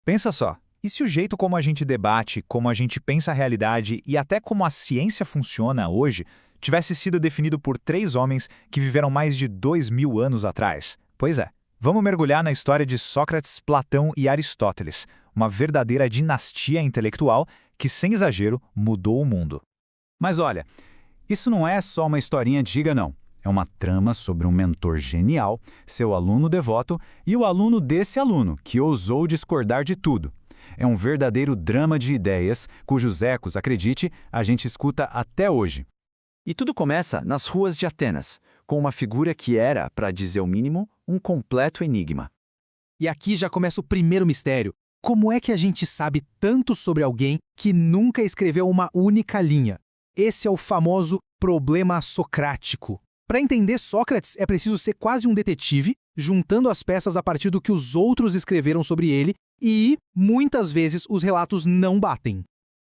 Pensa só, e se o jeito como a gente debate, como a gente pensa a realidade e até como a ciência funciona hoje tivesse sido definido por três homens que viveram mais de 2000 anos atrás? Pois é, vamos mergulhar na história de Sócrates, Platão e Aristóteles, uma verdadeira dinastia intelectual que, sem exagero, mudou o mundo. Mas olha, isso não é só uma historinha antiga, não. É uma trama sobre um mentor genial, seu aluno devoto e o aluno desse aluno, que ousou discordar de tudo. É um verdadeiro drama de ideias, cujos ecos, acredite, a gente escuta até hoje. E tudo começa nas ruas de Atenas, com uma figura que era, para dizer o mínimo, um completo enigma. E aqui já começa o primeiro mistério. Como é que a gente sabe tanto sobre alguém que nunca escreveu uma única linha? Esse é o famoso problema socrático. Para entender Sócrates, é preciso ser quase um detetive, juntando as peças a partir do que os outros escreveram sobre ele, e, muitas vezes, os relatos não batem.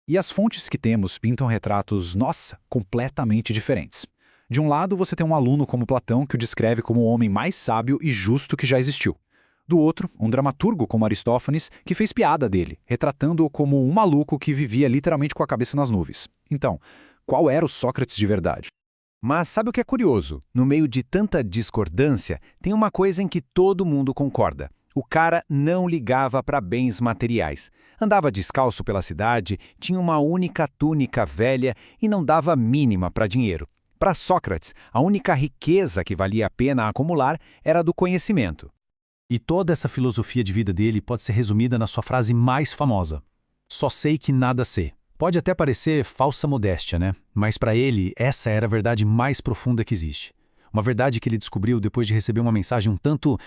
E as fontes que temos pintam retratos, nossa, completamente diferentes. De um lado, você tem um aluno como Platão que o descreve como o homem mais sábio e justo que já existiu. Do outro, um dramaturgo como Aristófanes que fez piada dele, retratando-o como um maluco que vivia literalmente com a cabeça nas nuvens. Então, qual era o Sócrates de verdade? Mas sabe o que é curioso? No meio de tanta discordância, tem uma coisa em que todo mundo concorda. O cara não ligava para bens materiais. Andava descalço pela cidade, tinha uma única túnica velha e não dava mínima para dinheiro. Para Sócrates, a única riqueza que valia a pena acumular era a do conhecimento. E toda essa filosofia de vida dele pode ser resumida na sua frase mais famosa: só sei que nada sei. Pode até parecer falsa modéstia, né? Mas para ele, essa era a verdade mais profunda que existe. Uma verdade que ele descobriu depois de receber uma mensagem um tanto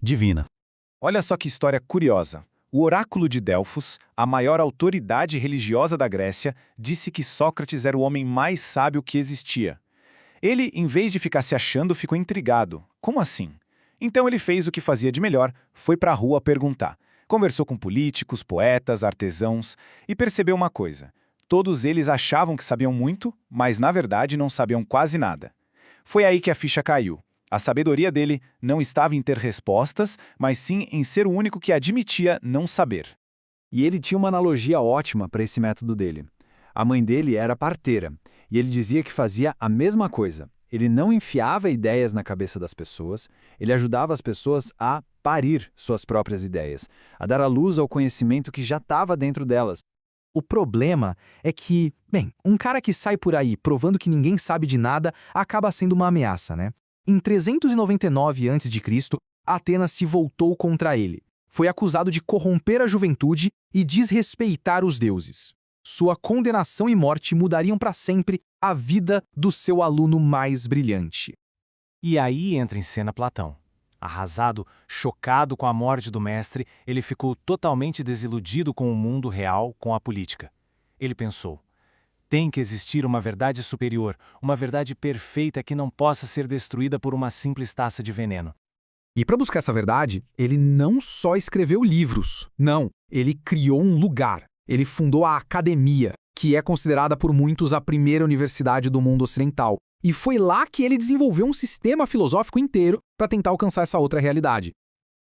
divina. Olha só que história curiosa. O oráculo de Delfos, a maior autoridade religiosa da Grécia, disse que Sócrates era o homem mais sábio que existia. Ele, em vez de ficar se achando, ficou intrigado. Como assim? Então ele fez o que fazia de melhor, foi para a rua perguntar. Conversou com políticos, poetas, artesãos e percebeu uma coisa. Todos eles achavam que sabiam muito, mas na verdade não sabiam quase nada. Foi aí que a ficha caiu. A sabedoria dele não estava em ter respostas, mas sim em ser o único que admitia não saber. E ele tinha uma analogia ótima para esse método dele. A mãe dele era parteira, e ele dizia que fazia a mesma coisa. Ele não enfiava ideias na cabeça das pessoas, ele ajudava as pessoas a parir suas próprias ideias, a dar à luz ao conhecimento que já estava dentro delas. O problema é que, um cara que sai por aí provando que ninguém sabe de nada acaba sendo uma ameaça, né? Em 399 a.C., Atenas se voltou contra ele. Foi acusado de corromper a juventude e desrespeitar os deuses. Sua condenação e morte mudariam para sempre a vida do seu aluno mais brilhante. E aí entra em cena Platão. Arrasado, chocado com a morte do mestre, ele ficou totalmente desiludido com o mundo real, com a política. Ele pensou: tem que existir uma verdade superior, uma verdade perfeita que não possa ser destruída por uma simples taça de veneno. E para buscar essa verdade, ele não só escreveu livros. Não, ele criou um lugar. Ele fundou a Academia, que é considerada por muitos a primeira universidade do mundo ocidental. E foi lá que ele desenvolveu um sistema filosófico inteiro para tentar alcançar essa outra realidade.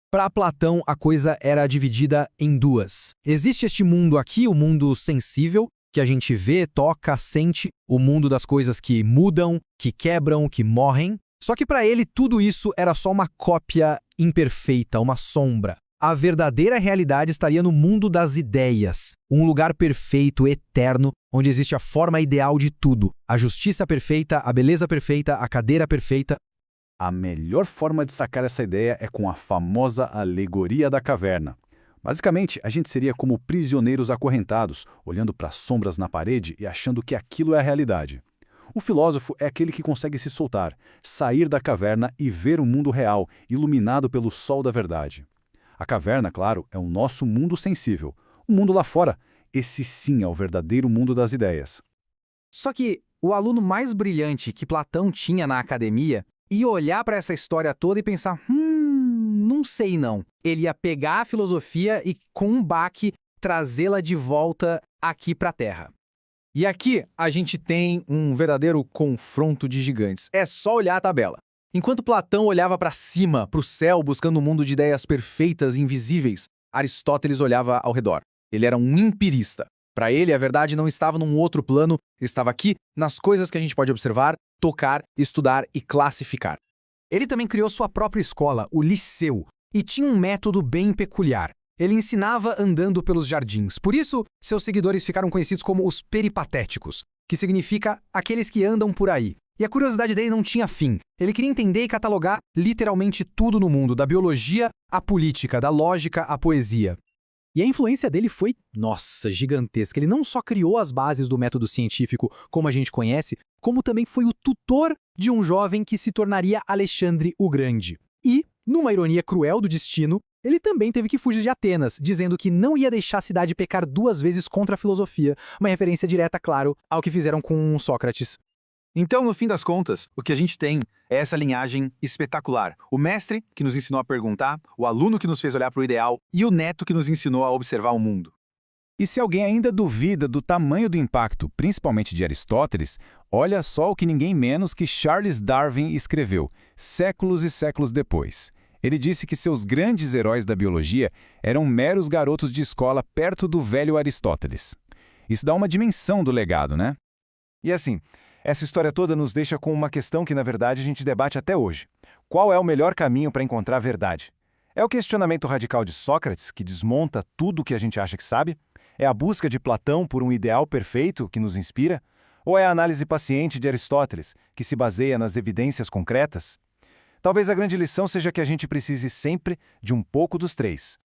Para Platão, a coisa era dividida em duas. Existe este mundo aqui, o mundo sensível, que a gente vê, toca, sente, o mundo das coisas que mudam, que quebram, que morrem. Só que para ele tudo isso era só uma cópia imperfeita, uma sombra. A verdadeira realidade estaria no mundo das ideias, um lugar perfeito, eterno, onde existe a forma ideal de tudo, a justiça perfeita, a beleza perfeita, a cadeira perfeita. A melhor forma de sacar essa ideia é com a famosa alegoria da caverna. Basicamente, a gente seria como prisioneiros acorrentados, olhando para as sombras na parede e achando que aquilo é a realidade. O filósofo é aquele que consegue se soltar, sair da caverna e ver o mundo real, iluminado pelo sol da verdade. A caverna, claro, é o nosso mundo sensível. O mundo lá fora, esse sim é o verdadeiro mundo das ideias. Só que o aluno mais brilhante que Platão tinha na academia ia olhar para essa história toda e pensar, não sei não. Ele ia pegar a filosofia e, com um baque, trazê-la de volta aqui para a Terra. E aqui a gente tem um verdadeiro confronto de gigantes. É só olhar a tabela. Enquanto Platão olhava para cima, para o céu, buscando um mundo de ideias perfeitas e invisíveis, Aristóteles olhava ao redor. Ele era um empirista. Para ele, a verdade não estava num outro plano, estava aqui, nas coisas que a gente pode observar, tocar, estudar e classificar. Ele também criou sua própria escola, o Liceu, e tinha um método bem peculiar. Ele ensinava andando pelos jardins. Por isso, seus seguidores ficaram conhecidos como os peripatéticos, que significa aqueles que andam por aí. E a curiosidade dele não tinha fim. Ele queria entender e catalogar literalmente tudo no mundo, da biologia à política, da lógica à poesia. E a influência dele foi, nossa, gigantesca. Ele não só criou as bases do método científico como a gente conhece, como também foi o tutor de um jovem que se tornaria Alexandre o Grande. E, numa ironia cruel do destino, ele também teve que fugir de Atenas, dizendo que não ia deixar a cidade pecar 2 vezes contra a filosofia, uma referência direta, claro, ao que fizeram com Sócrates. Então, no fim das contas, o que a gente tem é essa linhagem espetacular. O mestre, que nos ensinou a perguntar, o aluno que nos fez olhar para o ideal e o neto que nos ensinou a observar o mundo. E se alguém ainda duvida do tamanho do impacto, principalmente de Aristóteles, olha só o que ninguém menos que Charles Darwin escreveu, séculos e séculos depois. Ele disse que seus grandes heróis da biologia eram meros garotos de escola perto do velho Aristóteles. Isso dá uma dimensão do legado, né? E assim, essa história toda nos deixa com uma questão que, na verdade, a gente debate até hoje. Qual é o melhor caminho para encontrar a verdade? É o questionamento radical de Sócrates, que desmonta tudo o que a gente acha que sabe? É a busca de Platão por um ideal perfeito que nos inspira? Ou é a análise paciente de Aristóteles, que se baseia nas evidências concretas? Talvez a grande lição seja que a gente precise sempre de um pouco dos três.